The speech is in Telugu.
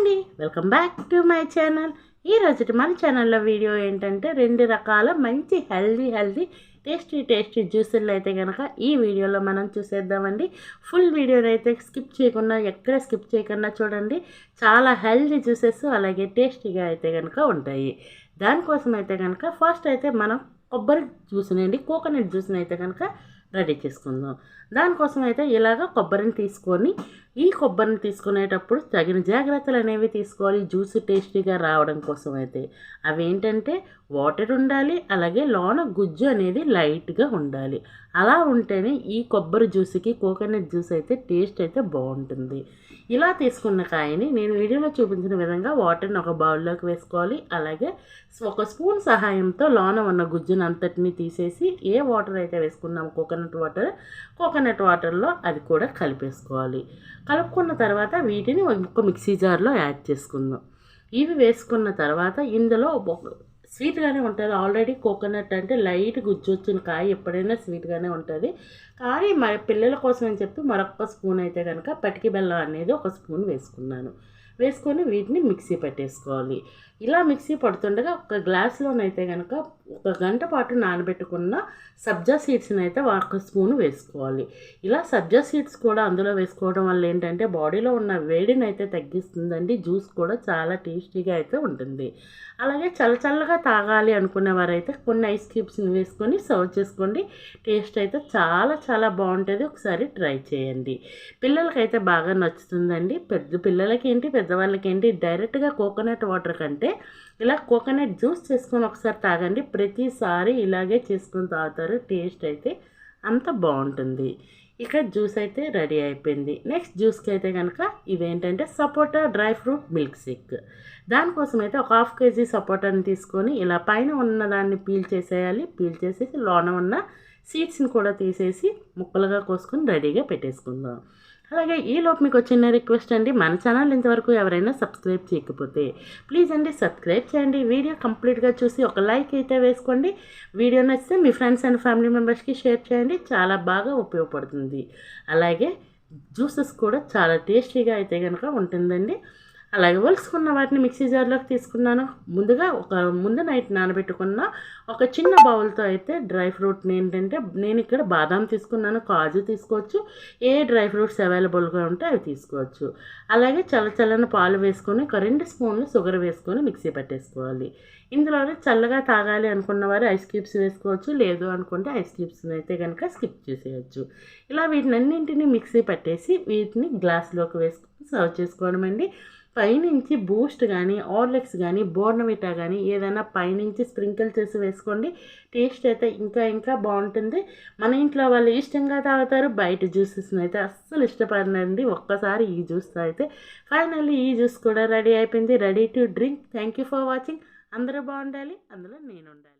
అండి, welcome back to my channel. ఈరోజు మన ఛానల్లో వీడియో ఏంటంటే 2 రకాల మంచి హెల్దీ టేస్టీ జ్యూసులు అయితే కనుక ఈ వీడియోలో మనం చూసేద్దామండి. ఫుల్ వీడియోని అయితే ఎక్కడ స్కిప్ చేయకుండా చూడండి. చాలా హెల్దీ జ్యూసెస్ అలాగే టేస్టీగా అయితే కనుక ఉంటాయి. దానికోసం అయితే కనుక ఫస్ట్ అయితే మనం కొబ్బరి జ్యూస్ని కోకోనట్ జ్యూస్ని అయితే కనుక రెడీ చేసుకుందాం. దానికోసం అయితే ఇలాగ కొబ్బరిని తీసుకునేటప్పుడు తగిన జాగ్రత్తలు అనేవి తీసుకోవాలి. జ్యూస్ టేస్టీగా రావడం కోసం అయితే అవి ఏంటంటే వాటర్ ఉండాలి, అలాగే లోన గుజ్జు అనేది లైట్గా ఉండాలి. అలా ఉంటేనే ఈ కొబ్బరి జ్యూస్కి కోకోనట్ జ్యూస్ అయితే టేస్ట్ అయితే బాగుంటుంది. ఇలా తీసుకున్న కాయని నేను వీడియోలో చూపించిన విధంగా వాటర్ని ఒక బౌల్లోకి వేసుకోవాలి. అలాగే ఒక స్పూన్ సహాయంతో లోన ఉన్న గుజ్జును అంతటిని తీసేసి ఏ వాటర్ అయితే వేసుకున్నాము కోకోనట్ వాటర్లో అది కూడా కలిపేసుకోవాలి. కలుపుకున్న తర్వాత వీటిని ఒక మిక్సీ జార్లో యాడ్ చేసుకుందాం. ఇవి వేసుకున్న తర్వాత ఇందులో స్వీట్గానే ఉంటుంది. ఆల్రెడీ కోకోనట్ అంటే లైట్ గుజ్జు వచ్చిన కాయ ఎప్పుడైనా స్వీట్గానే ఉంటుంది. కానీ మరి పిల్లల కోసం అని చెప్పి మరొక స్పూన్ అయితే కనుక పటికి బెల్లం అనేది ఒక స్పూన్ వేసుకొని వీటిని మిక్సీ పెట్టేసుకోవాలి. ఇలా మిక్సీ పడుతుండగా ఒక గ్లాస్లోనైతే కనుక 1 గంట పాటు నానబెట్టుకున్న సబ్జా సీడ్స్ని అయితే 1 స్పూన్ వేసుకోవాలి. ఇలా సబ్జా సీడ్స్ కూడా అందులో వేసుకోవడం వల్ల ఏంటంటే బాడీలో ఉన్న వేడిని అయితే తగ్గిస్తుందండి. జ్యూస్ కూడా చాలా టేస్టీగా అయితే ఉంటుంది. అలాగే చల్లగా తాగాలి అనుకునేవారైతే కొన్ని ఐస్ క్యూబ్స్ని వేసుకొని సర్వ్ చేసుకోండి. టేస్ట్ అయితే చాలా బాగుంటుంది. ఒకసారి ట్రై చేయండి. పిల్లలకైతే బాగా నచ్చుతుందండి. పిల్లలకి ఏంటి పెద్దవాళ్ళకి ఏంటి డైరెక్ట్గా కోకోనట్ వాటర్ కంటే ఇలా కోకోనట్ జ్యూస్ చేసుకొని ఒకసారి తాగండి. ప్రతిసారి ఇలాగే చేసుకొని తాగుతారు. టేస్ట్ అయితే అంత బాగుంటుంది. ఇక జ్యూస్ అయితే రెడీ అయిపోయింది. నెక్స్ట్ జ్యూస్కి అయితే కనుక ఇవేంటంటే సపోటా డ్రై ఫ్రూట్ మిల్క్ షేక్. దానికోసం అయితే ఒక 1/2 kg సపోటాని తీసుకొని ఇలా పైన ఉన్నదాన్ని పీల్ చేసేసి లోన ఉన్న సీడ్స్ని కూడా తీసేసి ముక్కలుగా కోసుకొని రెడీగా పెట్టేసుకుందాం. అలాగే ఈలోపు మీకు చిన్న రిక్వెస్ట్ అండి, మన ఛానల్ ఇంతవరకు ఎవరైనా సబ్స్క్రైబ్ చేయకపోతే ప్లీజ్ అండి సబ్స్క్రైబ్ చేయండి. వీడియో కంప్లీట్గా చూసి ఒక లైక్ అయితే వేసుకోండి. వీడియో నచ్చితే మీ ఫ్రెండ్స్ అండ్ ఫ్యామిలీ మెంబర్స్కి షేర్ చేయండి. చాలా బాగా ఉపయోగపడుతుంది. అలాగే జ్యూసెస్ కూడా చాలా టేస్టీగా అయితే కనుక ఉంటుందండి. అలాగే ఒలుసుకున్న వాటిని మిక్సీ జార్లోకి తీసుకున్నాను. ముందు నైట్ నానబెట్టుకున్న ఒక చిన్న బౌల్తో అయితే డ్రై ఫ్రూట్ని ఏంటంటే నేను ఇక్కడ బాదాం తీసుకున్నాను, కాజు తీసుకోవచ్చు, ఏ డ్రై ఫ్రూట్స్ అవైలబుల్గా ఉంటే అవి తీసుకోవచ్చు. అలాగే చల్లని పాలు వేసుకొని ఒక 2 స్పూన్లు షుగర్ వేసుకొని మిక్సీ పెట్టేసుకోవాలి. ఇందులోనే చల్లగా తాగాలి అనుకున్న వారు ఐస్ క్యూబ్స్ వేసుకోవచ్చు, లేదు అనుకుంటే ఐస్ క్యూబ్స్ని అయితే కనుక స్కిప్ చేసేయచ్చు. ఇలా వీటినన్నింటినీ మిక్సీ పట్టేసి వీటిని గ్లాస్లోకి వేసుకొని సర్వ్ చేసుకోవడం అండి. పైనుంచి బూస్ట్ కానీ హార్లిక్స్ కానీ బోర్నవిటా కానీ ఏదైనా పైనుంచి స్ప్రింకిల్ చేసి వేసుకోండి. టేస్ట్ అయితే ఇంకా బాగుంటుంది. మన ఇంట్లో వాళ్ళు ఇష్టంగా తాగుతారు. బయట జ్యూసెస్ని అయితే అస్సలు ఇష్టపడినండి. ఒక్కసారి ఈ జ్యూస్ తాగితే ఫైనల్లీ ఈ జ్యూస్ కూడా రెడీ అయిపోయింది. Ready to drink. Thank you for watching. అందరూ బాగుండాలి, అందులో నేను ఉండాలి.